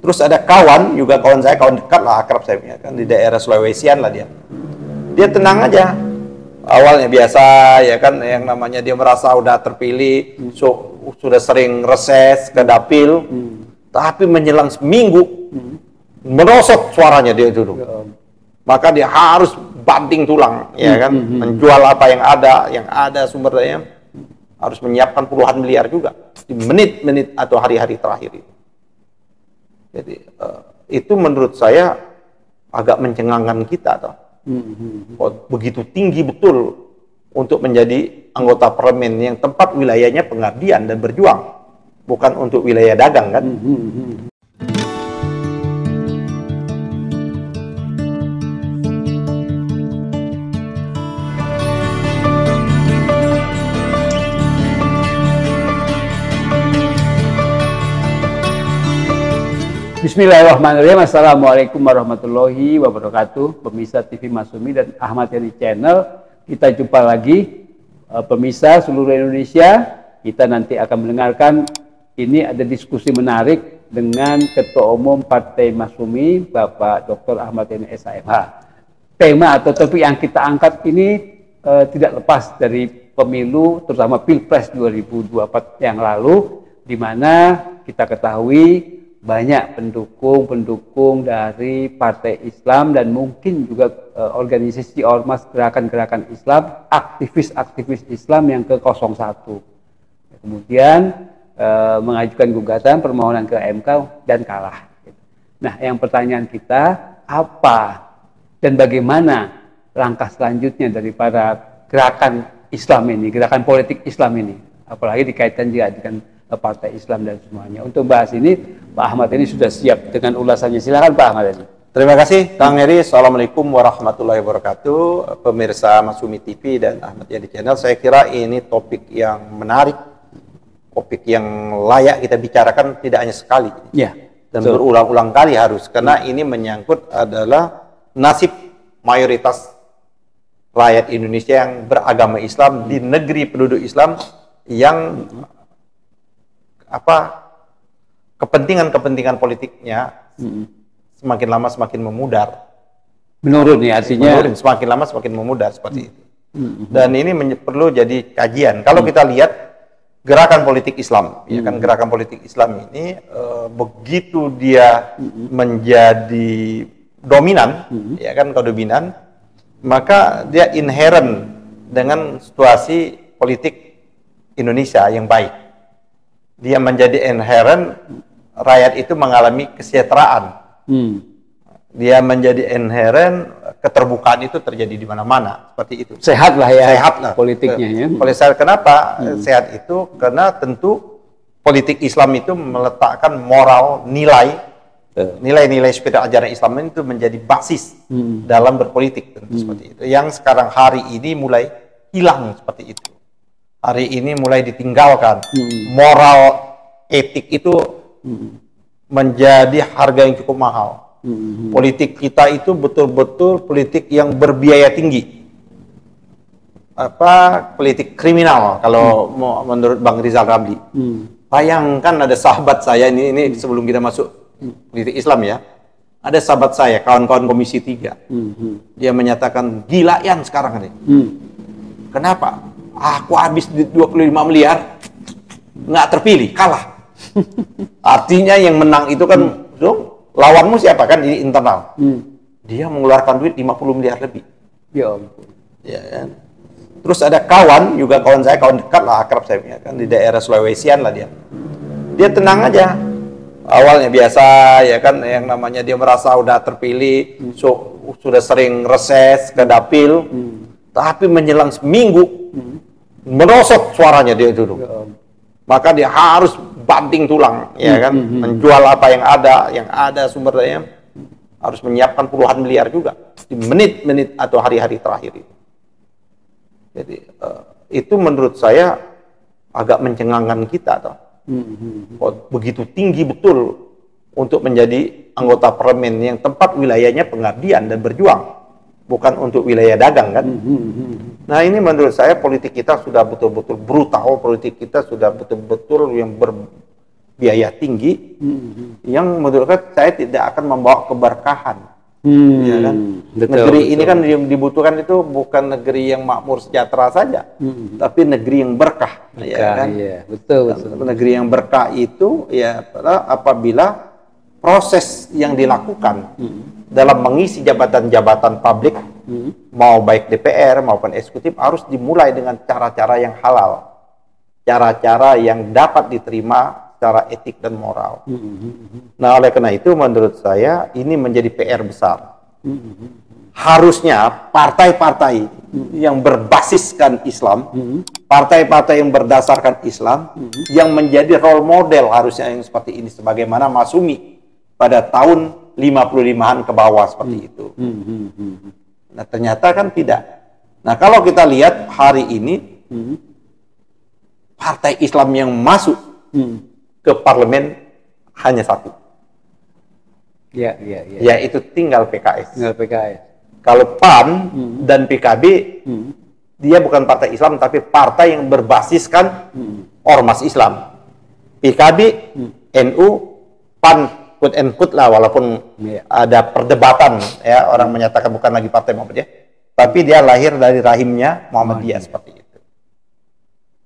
Terus ada kawan, juga kawan saya, kawan dekat lah, akrab saya punya, kan di daerah Sulawesian lah dia. Dia tenang aja. Awalnya biasa, ya kan, yang namanya dia merasa udah terpilih, sudah sering reses ke dapil, tapi menjelang seminggu, merosot suaranya dia dulu. Maka dia harus banting tulang, ya kan, menjual apa yang ada sumber daya, harus menyiapkan puluhan miliar juga di menit-menit atau hari-hari terakhir itu. Jadi itu menurut saya agak mencengangkan kita, toh. Begitu tinggi betul untuk menjadi anggota parlemen yang tempat wilayahnya pengabdian dan berjuang, bukan untuk wilayah dagang, kan? Bismillahirrahmanirrahim. Assalamualaikum warahmatullahi wabarakatuh. Pemirsa TV Masyumi dan Ahmad Yani Channel, kita jumpa lagi. Pemirsa seluruh Indonesia, kita nanti akan mendengarkan, ini ada diskusi menarik dengan Ketua Umum Partai Masyumi, Bapak Dr. Ahmad Yani SHMH. Tema atau topik yang kita angkat ini tidak lepas dari pemilu, terutama Pilpres 2024 yang lalu, di mana kita ketahui banyak pendukung dari partai Islam dan mungkin juga organisasi ormas, gerakan-gerakan Islam, aktivis-aktivis Islam yang ke 01. Kemudian mengajukan gugatan permohonan ke MK dan kalah. Nah, yang pertanyaan kita, apa dan bagaimana langkah selanjutnya dari para gerakan Islam ini, gerakan politik Islam ini, apalagi dikaitkan juga dengan partai Islam dan semuanya. Untuk bahas ini, Pak Ahmad ini sudah siap dengan ulasannya. Silakan Pak Ahmad ini. Terima kasih Kang Heri. Assalamualaikum warahmatullahi wabarakatuh. Pemirsa Masyumi TV dan Ahmad Yani Channel, saya kira ini topik yang menarik, topik yang layak kita bicarakan tidak hanya sekali, ya, dan berulang-ulang kali harus, karena ini menyangkut adalah nasib mayoritas rakyat Indonesia yang beragama Islam di negeri penduduk Islam yang kepentingan politiknya semakin lama semakin memudar. Menurun ya, artinya semakin lama semakin memudar seperti itu. Dan ini perlu jadi kajian. Kalau kita lihat gerakan politik Islam, ya kan, gerakan politik Islam ini begitu dia menjadi dominan, ya kan, dominan, maka dia inherent dengan situasi politik Indonesia yang baik. Dia menjadi inherent, rakyat itu mengalami kesejahteraan. Dia menjadi inherent, keterbukaan itu terjadi di mana-mana, seperti itu. Sehat lah ya, sehat lah politiknya ya. Kenapa sehat itu? Karena tentu politik Islam itu meletakkan moral, nilai-nilai spiritual ajaran Islam itu menjadi basis dalam berpolitik, tentu seperti itu. Yang sekarang hari ini mulai hilang seperti itu. Hari ini mulai ditinggalkan. Moral, etik itu menjadi harga yang cukup mahal. Politik kita itu betul-betul politik yang berbiaya tinggi. Politik kriminal kalau menurut Bang Rizal Ramli. Bayangkan ada sahabat saya ini sebelum kita masuk politik Islam ya. Ada sahabat saya, kawan-kawan Komisi 3. Dia menyatakan, gila Yan sekarang ini. Kenapa? Aku habis 25 miliar, nggak terpilih, kalah. Artinya yang menang itu kan, lawanmu siapa kan, di internal. Dia mengeluarkan duit 50 miliar lebih. Ya ampun. Ya, kan? Terus ada kawan, juga kawan saya, kawan dekat lah, akrab saya punya, kan di daerah Sulawesian lah dia. Dia tenang aja. Awalnya biasa, ya kan, yang namanya dia merasa udah terpilih, sudah sering reses ke dapil, tapi menjelang seminggu, merosot suaranya dia dulu. Maka dia harus banting tulang, ya kan, menjual apa yang ada sumber daya, harus menyiapkan puluhan miliar juga di menit-menit atau hari-hari terakhir itu. Jadi itu menurut saya agak mencengangkan kita, toh. Begitu tinggi betul untuk menjadi anggota parlemen yang tempat wilayahnya pengabdian dan berjuang, bukan untuk wilayah dagang, kan? Nah, ini menurut saya politik kita sudah betul-betul brutal, politik kita sudah betul-betul yang biaya tinggi, yang menurut saya tidak akan membawa keberkahan. Ya kan? Betul, negeri betul. ini kan yang dibutuhkan itu bukan negeri yang makmur sejahtera saja, tapi negeri yang berkah. Ya kan? Iya, betul, betul. Negeri yang berkah itu ya apabila proses yang dilakukan dalam mengisi jabatan-jabatan publik, mau baik DPR maupun eksekutif, harus dimulai dengan cara-cara yang halal, cara-cara yang dapat diterima secara etik dan moral. Nah, oleh karena itu menurut saya ini menjadi PR besar. Harusnya partai-partai yang berbasiskan Islam, partai-partai yang berdasarkan Islam, yang menjadi role model harusnya yang seperti ini, sebagaimana Masyumi pada tahun 55-an ke bawah seperti itu. Nah, ternyata kan tidak. Nah, kalau kita lihat hari ini, partai Islam yang masuk ke parlemen hanya satu. Ya. Yaitu tinggal PKS. Tinggal PKS. Kalau PAN dan PKB, dia bukan partai Islam, tapi partai yang berbasiskan ormas Islam. PKB, NU, PAN, quote and quote lah, walaupun ada perdebatan, ya, orang menyatakan bukan lagi partai Muhammadiyah, tapi dia lahir dari rahimnya Muhammadiyah seperti itu.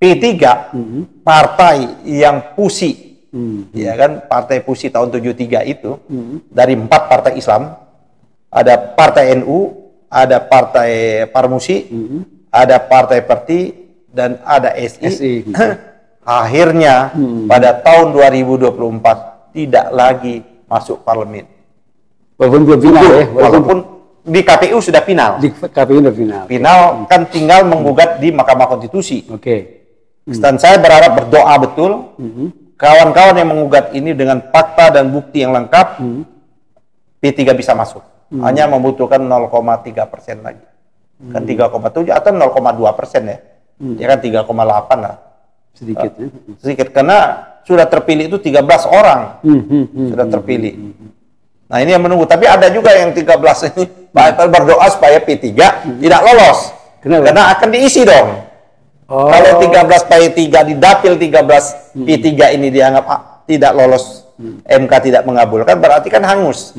P3, partai yang pusi, ya kan, partai pusi tahun 73 itu, dari 4 partai Islam, ada partai NU, ada partai Parmusi, ada partai Perti, dan ada SI. Akhirnya pada tahun 2024 tidak lagi masuk parlemen. Walaupun belum final ya. Walaupun di KPU sudah final. Di KPU sudah final. Final kan tinggal menggugat di Mahkamah Konstitusi. Dan saya berharap, berdoa betul, kawan-kawan yang menggugat ini dengan fakta dan bukti yang lengkap, P3 bisa masuk. Hanya membutuhkan 0,3% lagi. Kan 3,7 atau 0,2% ya. Ya kan 3,8 lah. Sedikit ya. Sedikit, karena sudah terpilih itu 13 orang. Sudah terpilih. Nah, ini yang menunggu. Tapi ada juga yang 13 ini berdoa supaya P3 tidak lolos. Kenapa? Karena akan diisi dong. Kalau 13 P3 di dapil 13 P3 ini dianggap tidak lolos, MK tidak mengabulkan, berarti kan hangus.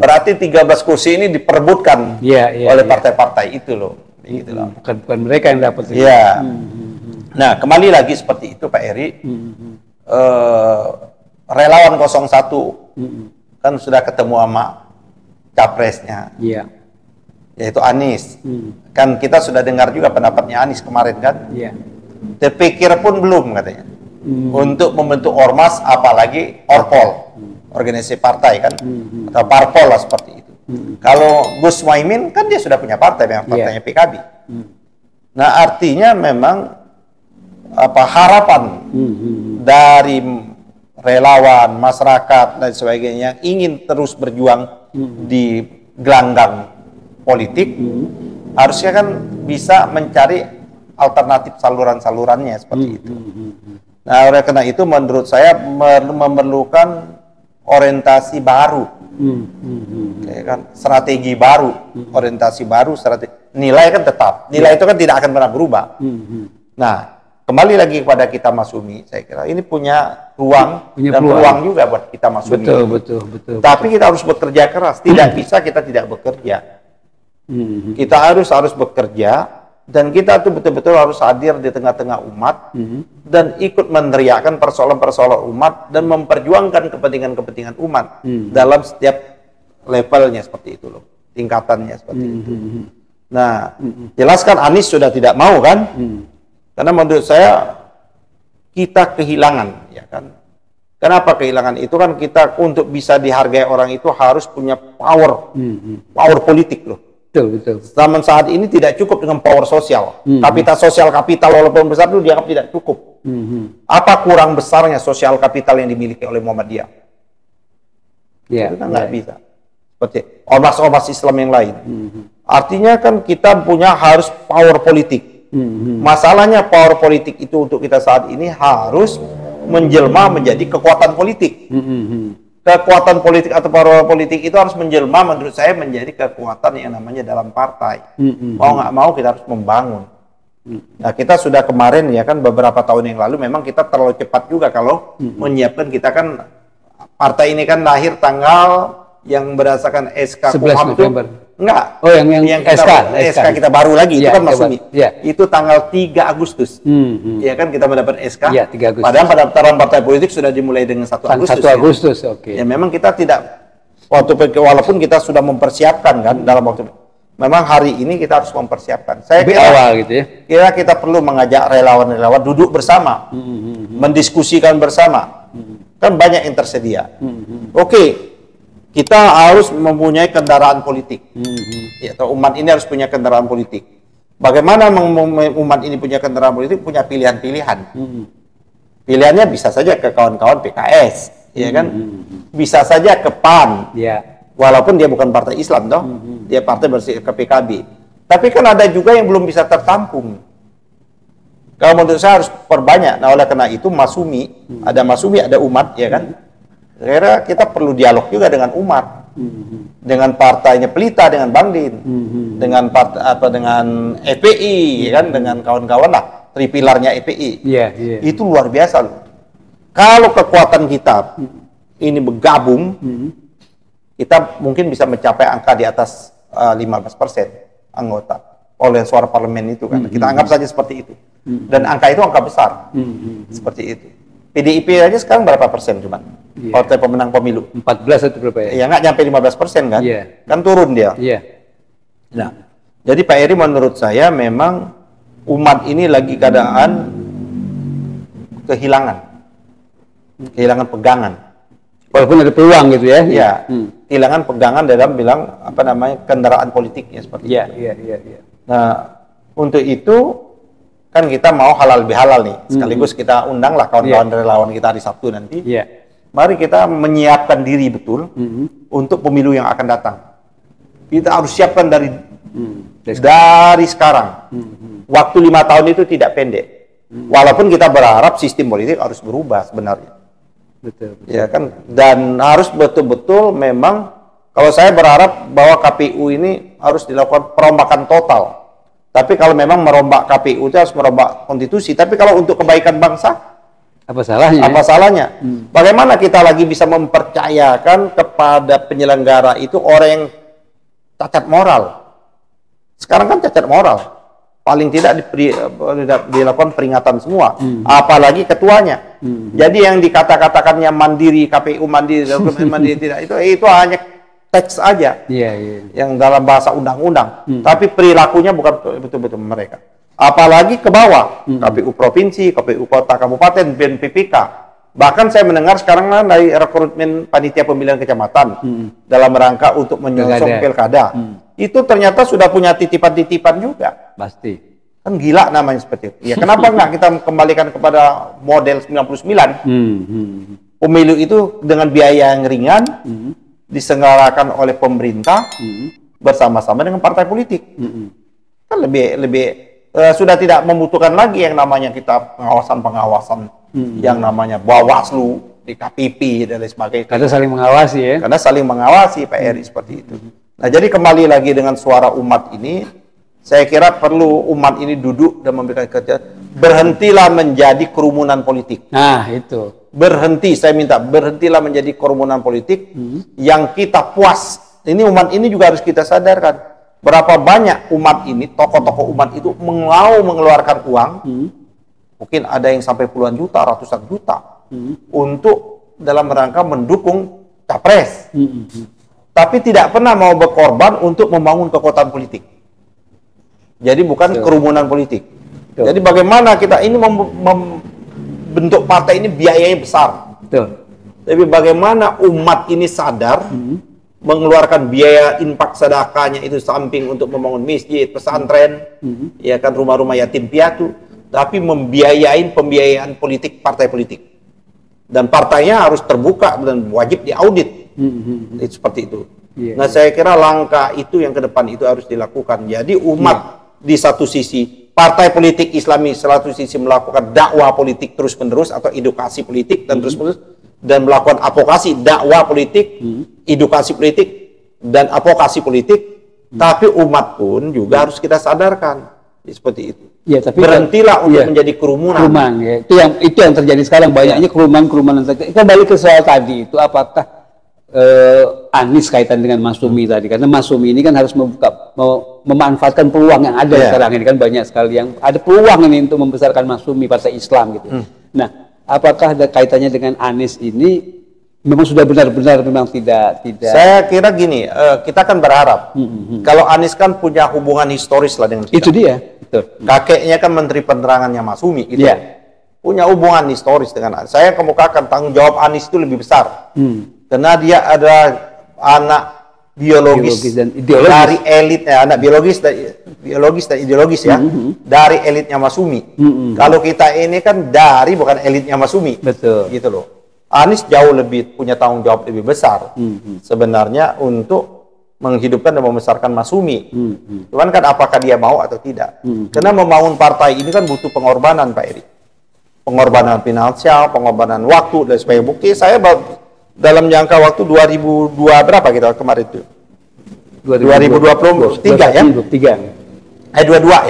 Berarti 13 kursi ini diperebutkan oleh partai-partai itu loh. Gitu loh. Bukan mereka yang dapat. Iya. Nah, kembali lagi seperti itu Pak Eri. Relawan 01 kan sudah ketemu sama capresnya. Yaitu Anies. Kan kita sudah dengar juga pendapatnya Anies kemarin kan. Terpikir pun belum katanya. Untuk membentuk ormas, apalagi orpol, organisasi partai kan, atau parpol lah seperti itu. Kalau Gus Muhaimin kan dia sudah punya partai, memang partainya PKB. Nah, artinya memang harapan dari relawan, masyarakat dan sebagainya yang ingin terus berjuang di gelanggang politik, harusnya kan bisa mencari alternatif saluran-salurannya seperti itu. Nah, oleh karena itu menurut saya memerlukan orientasi baru, ya kan? Strategi baru, orientasi baru, strategi. Nilai kan tetap, nilai itu kan tidak akan pernah berubah. Nah, kembali lagi kepada kita Masyumi, saya kira ini punya ruang dan peluang juga buat kita Masyumi. Betul. Tapi kita harus bekerja keras, tidak bisa kita tidak bekerja. Kita harus bekerja. Dan kita tuh betul-betul harus hadir di tengah-tengah umat dan ikut meneriakkan persoalan-persoalan umat dan memperjuangkan kepentingan-kepentingan umat dalam setiap levelnya seperti itu loh, tingkatannya seperti itu. Nah, jelaskan Anies sudah tidak mau kan? Karena menurut saya kita kehilangan, ya kan? Kenapa kehilangan? Itu kan kita untuk bisa dihargai orang itu harus punya power politik loh. Betul. Zaman saat ini tidak cukup dengan power sosial. Kapital walaupun besar itu dianggap tidak cukup. Apa kurang besarnya sosial kapital yang dimiliki oleh Muhammadiyah? Itu kan nggak bisa. Seperti ormas-ormas Islam yang lain. Artinya kan kita harus power politik. Masalahnya power politik itu untuk kita saat ini harus menjelma menjadi kekuatan politik. Kekuatan politik atau power politik itu harus menjelma menurut saya menjadi kekuatan yang namanya dalam partai. Mau nggak mau kita harus membangun. Nah, kita sudah kemarin ya kan beberapa tahun yang lalu memang kita terlalu cepat juga kalau menyiapkan. Kita kan partai ini kan lahir tanggal yang berdasarkan SK 11 Kumham itu November. enggak. Oh, yang SK kita baru lagi itu Ya, kan Masumi. ya. Itu tanggal 3 Agustus. Ya kan kita mendapat SK. Ya, 3 Agustus. Padahal pendaftaran partai politik sudah dimulai dengan 1 Agustus. 1 Agustus, oke. Ya memang kita tidak walaupun kita sudah mempersiapkan kan dalam waktu, memang hari ini kita harus mempersiapkan. Saya Lebih kira awal gitu ya. Kira kita perlu mengajak relawan-relawan duduk bersama, mendiskusikan bersama. Kan banyak yang tersedia. Oke, kita harus mempunyai kendaraan politik. Ya, atau umat ini harus punya kendaraan politik. Bagaimana umat ini punya kendaraan politik? Punya pilihan-pilihan. Pilihannya bisa saja ke kawan-kawan PKS, ya kan? Bisa saja ke PAN. Ya. Walaupun dia bukan partai Islam, toh, dia partai bersih ke PKB. Tapi kan ada juga yang belum bisa tertampung. Kalau menurut saya harus perbanyak. Nah, oleh karena itu Masumi, ada umat, ya kan? Saya kita perlu dialog juga dengan umat, dengan partainya Pelita, dengan Bang Din, dengan dengan FPI, ya kan? Dengan kawan-kawan lah, tripilarnya FPI. Itu luar biasa loh. Kalau kekuatan kita ini bergabung, kita mungkin bisa mencapai angka di atas 15% anggota oleh suara parlemen itu kan. Kita anggap saja seperti itu. Dan angka itu angka besar. Seperti itu. PDIP aja sekarang berapa persen cuman? Partai pemenang pemilu. 14 atau berapa ya? Ya nggak nyampe 15% kan? Kan turun dia. Nah, jadi Pak Eri menurut saya memang umat ini lagi keadaan kehilangan pegangan. Walaupun ada peluang gitu ya. Iya. Kehilangan pegangan dalam bilang apa namanya kendaraan politiknya seperti itu. Iya. Nah, untuk itu kan kita mau halal bihalal nih. Sekaligus kita undanglah kawan-kawan relawan kita hari Sabtu nanti. Mari kita menyiapkan diri betul untuk pemilu yang akan datang. Kita harus siapkan dari sekarang. Waktu 5 tahun itu tidak pendek. Walaupun kita berharap sistem politik harus berubah sebenarnya. Betul. Ya kan, dan harus betul-betul memang kalau saya berharap bahwa KPU ini harus dilakukan perombakan total. Tapi kalau memang merombak KPU itu harus merombak konstitusi. Tapi kalau untuk kebaikan bangsa, apa salahnya? Apa salahnya? Bagaimana kita lagi bisa mempercayakan kepada penyelenggara itu orang yang cacat moral? Sekarang kan cacat moral. Paling tidak dilakukan peringatan semua, apalagi ketuanya. Jadi yang dikatakannya mandiri, KPU mandiri, mandiri tidak, itu hanya teks aja, yang dalam bahasa undang-undang. Tapi perilakunya bukan betul-betul mereka. Apalagi ke bawah, KPU provinsi, KPU kota, kabupaten, BNPPK. Bahkan saya mendengar sekarang dari rekrutmen panitia pemilihan kecamatan dalam rangka untuk menyongsong pilkada. Itu ternyata sudah punya titipan-titipan juga. Pasti. Kan gila namanya seperti itu. Ya kenapa nggak kita kembalikan kepada model 99? Pemilu itu dengan biaya yang ringan, diselenggarakan oleh pemerintah bersama-sama dengan partai politik. Kan sudah tidak membutuhkan lagi yang namanya kita pengawasan yang namanya Bawaslu, DKPP dan lain sebagainya. Karena saling mengawasi ya. Karena saling mengawasi Pak Eri seperti itu. Nah, jadi kembali lagi dengan suara umat ini, saya kira perlu umat ini duduk dan memberikan kerja. Berhentilah menjadi kerumunan politik. Nah, itu. Saya minta berhentilah menjadi kerumunan politik yang kita puas. Ini umat ini juga harus kita sadarkan. Berapa banyak umat ini, tokoh-tokoh umat itu mau mengeluarkan uang, mungkin ada yang sampai puluhan juta, ratusan juta, untuk dalam rangka mendukung capres. Tapi tidak pernah mau berkorban untuk membangun kekuatan politik. Jadi bukan kerumunan politik. Jadi bagaimana kita ini membentuk partai ini biayanya besar. Tapi bagaimana umat ini sadar mengeluarkan biaya infak sedekahnya itu samping untuk membangun masjid, pesantren, ya kan rumah-rumah yatim piatu, tapi pembiayaan politik partai politik. Dan partainya harus terbuka dan wajib diaudit. Seperti itu. Nah, saya kira langkah itu yang ke depan itu harus dilakukan. Jadi umat di satu sisi, partai politik Islami satu sisi melakukan dakwah politik terus-menerus atau edukasi politik dan terus-menerus, dan melakukan advokasi dakwah politik, edukasi politik dan advokasi politik. Tapi umat pun juga harus kita sadarkan seperti itu. Ya, tapi berhentilah untuk ya, menjadi kerumunan. Kerumunan, ya. Itu yang terjadi sekarang, banyaknya kerumunan. Kembali ke soal tadi itu, apakah Anies kaitan dengan Masyumi tadi, karena Masyumi ini kan harus memanfaatkan peluang yang ada sekarang ini kan, banyak sekali yang ada peluang ini untuk membesarkan Masyumi Partai Islam gitu. Nah, apakah ada kaitannya dengan Anies ini? Memang sudah benar-benar memang tidak. Saya kira gini, kita kan berharap kalau Anies kan punya hubungan historis lah dengan kita. Itu dia. Betul. Kakeknya kan Menteri Penerangannya Masyumi gitu. Punya hubungan historis dengan Anies. Saya kemukakan tanggung jawab Anies itu lebih besar. Karena dia ada anak biologis dan ideologis. Dari elit, anak biologis dan ideologis ya, dari elitnya Masyumi. Kalau kita ini kan dari bukan elitnya Masyumi. Betul. Gitu loh. Anies jauh lebih punya tanggung jawab lebih besar sebenarnya untuk menghidupkan dan membesarkan Masyumi. Cuman kan apakah dia mau atau tidak? Karena membangun partai ini kan butuh pengorbanan, Pak Eri. Pengorbanan finansial, pengorbanan waktu dan sebagainya. Bukti saya dalam jangka waktu 2002 berapa kita kemarin itu? 2023 ya? 22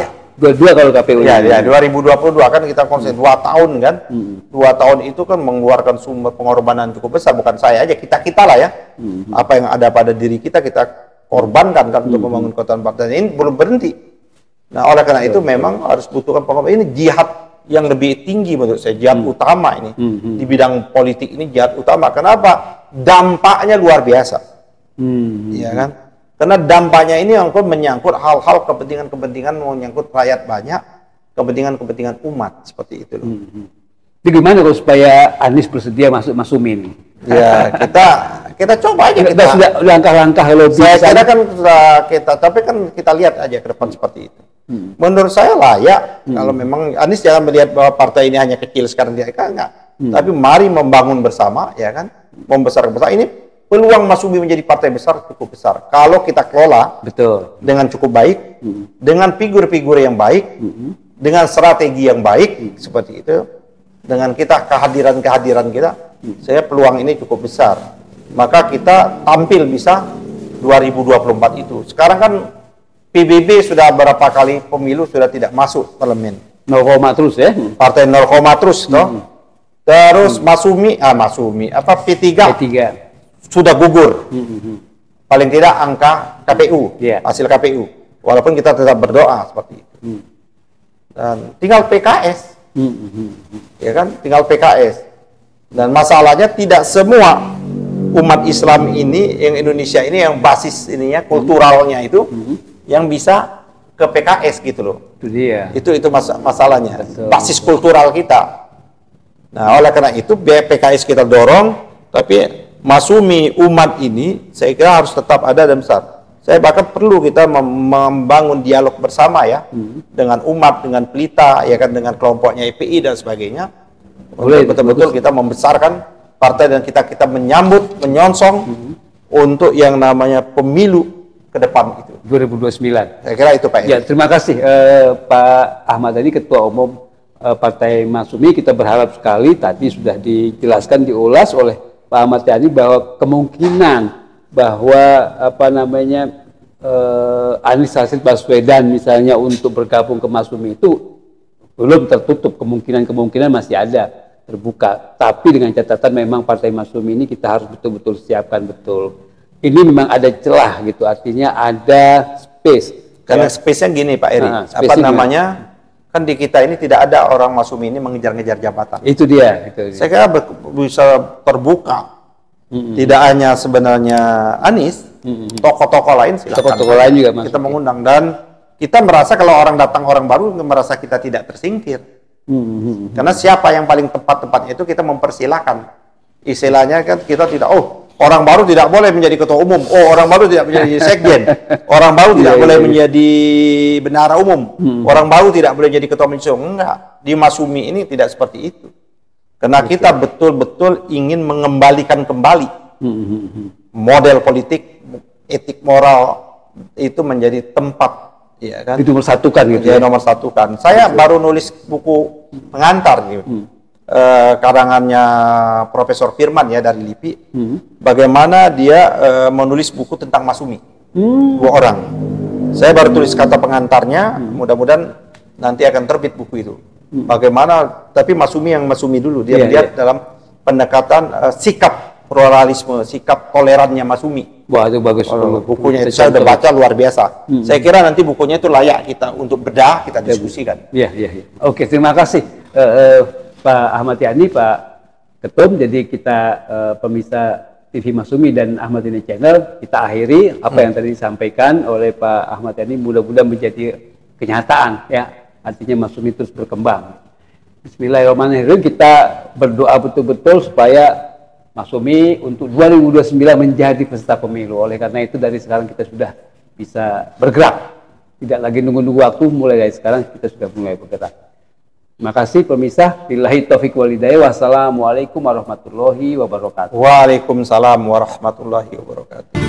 ya? 22 kalau KPU. Ya, 2022 kan kita konsen 2 tahun kan. 2 tahun itu kan mengeluarkan sumber pengorbanan cukup besar, bukan saya aja, kita lah ya. Apa yang ada pada diri kita korbankan kan untuk membangun kekuatan partai ini belum berhenti. Nah, oleh karena itu memang harus butuhkan pengorbanan. Ini jihad yang lebih tinggi menurut saya, jihad utama ini. Di bidang politik ini jihad utama. Kenapa? Dampaknya luar biasa. Iya kan? Karena dampaknya ini menyangkut hal-hal kepentingan-kepentingan, menyangkut rakyat banyak, kepentingan-kepentingan umat, seperti itu. Jadi gimana kalau supaya Anies bersedia masuk Masyumi ini? Ya, kita coba aja. Kita sudah langkah-langkah lebih. Saya kira kan tapi kan kita lihat aja ke depan seperti itu. Menurut saya layak, kalau memang Anies jangan melihat bahwa partai ini hanya kecil sekarang, dia enggak. Tapi mari membangun bersama, ya kan? Membesarkan bersama. Ini peluang Masyumi menjadi partai besar cukup besar kalau kita kelola dengan cukup baik, dengan figur-figur yang baik, dengan strategi yang baik, seperti itu, dengan kita kehadiran kita, saya peluang ini cukup besar. Maka kita tampil bisa 2024 itu. Sekarang kan PBB sudah berapa kali pemilu sudah tidak masuk parlemen. 0, terus ya? Partai 0, terus toh. Terus Masyumi P3 sudah gugur. Paling tidak angka KPU, hasil KPU. Walaupun kita tetap berdoa seperti itu. Dan tinggal PKS. Ya kan? Tinggal PKS. Dan masalahnya tidak semua umat Islam ini, yang Indonesia ini, yang basis ininya, kulturalnya itu, yang bisa ke PKS gitu loh. Itu dia. Itu masalahnya. Betul. Basis kultural kita. Nah, oleh karena itu PKS kita dorong, tapi Masyumi umat ini saya kira harus tetap ada dan besar. Saya bahkan perlu kita membangun dialog bersama ya, dengan umat, dengan Pelita, ya kan, dengan kelompoknya EPI dan sebagainya. Betul-betul kita membesarkan partai dan kita menyambut, menyongsong untuk yang namanya pemilu ke depan itu. 2029. Saya kira itu Pak. Ya, terima kasih Pak Ahmad tadi, Ketua Umum Partai Masyumi. Kita berharap sekali tadi sudah dijelaskan, diulas oleh Pak Ahmad Yani bahwa kemungkinan bahwa Anies Rashid Baswedan misalnya untuk bergabung ke Masyumi itu belum tertutup, kemungkinan masih ada, terbuka. Tapi dengan catatan memang Partai Masyumi ini kita harus betul-betul siapkan betul. Ini memang ada celah gitu, artinya ada space. Karena space-nya gini Pak Eri, kan di kita ini tidak ada orang Masyumi ini mengejar-ngejar jabatan. Itu dia. Saya kira bisa terbuka. Tidak hanya sebenarnya Anies, tokoh-tokoh lain silakan. Tokoh-tokoh lain juga masuk. Kita mengundang dan kita merasa kalau orang datang orang baru merasa kita tidak tersingkir. Karena siapa yang paling tepat-tepatnya itu kita mempersilahkan. Istilahnya kan kita tidak, orang baru tidak boleh menjadi ketua umum. Orang baru tidak menjadi sekjen. Orang baru tidak boleh menjadi bendahara umum. Orang baru tidak boleh jadi ketua majelis. Enggak. Di Masyumi ini tidak seperti itu. Karena kita betul-betul ingin mengembalikan kembali model politik, etik moral itu menjadi tempat, ya kan? Itu mempersatukan gitu ya. Nomor satukan. Saya baru nulis buku pengantar gitu. Karangannya Profesor Firman ya dari LIPI, bagaimana dia menulis buku tentang Masyumi, 2 orang. Saya baru tulis kata pengantarnya, mudah-mudahan nanti akan terbit buku itu. Bagaimana, tapi Masyumi yang Masyumi dulu, dia melihat dalam pendekatan sikap pluralisme, sikap tolerannya Masyumi. Wah, itu bagus. Bukunya itu saya udah baca, luar biasa. Saya kira nanti bukunya itu layak kita untuk bedah, kita diskusikan. Iya. Oke, terima kasih Pak Ahmad Yani, Pak Ketum. Jadi kita pemirsa TV Masyumi dan Ahmad Yani Channel, kita akhiri apa yang tadi disampaikan oleh Pak Ahmad Yani, mudah-mudahan menjadi kenyataan ya. Artinya Masyumi terus berkembang. Bismillahirrahmanirrahim, kita berdoa betul-betul supaya Masyumi untuk 2029 menjadi peserta pemilu. Oleh karena itu dari sekarang kita sudah bisa bergerak. Tidak lagi nunggu-nunggu waktu, mulai dari sekarang kita sudah mulai bergerak. Terima kasih pemirsa. Billahi taufiq wal hidayah. Wassalamualaikum warahmatullahi wabarakatuh. Waalaikumsalam warahmatullahi wabarakatuh.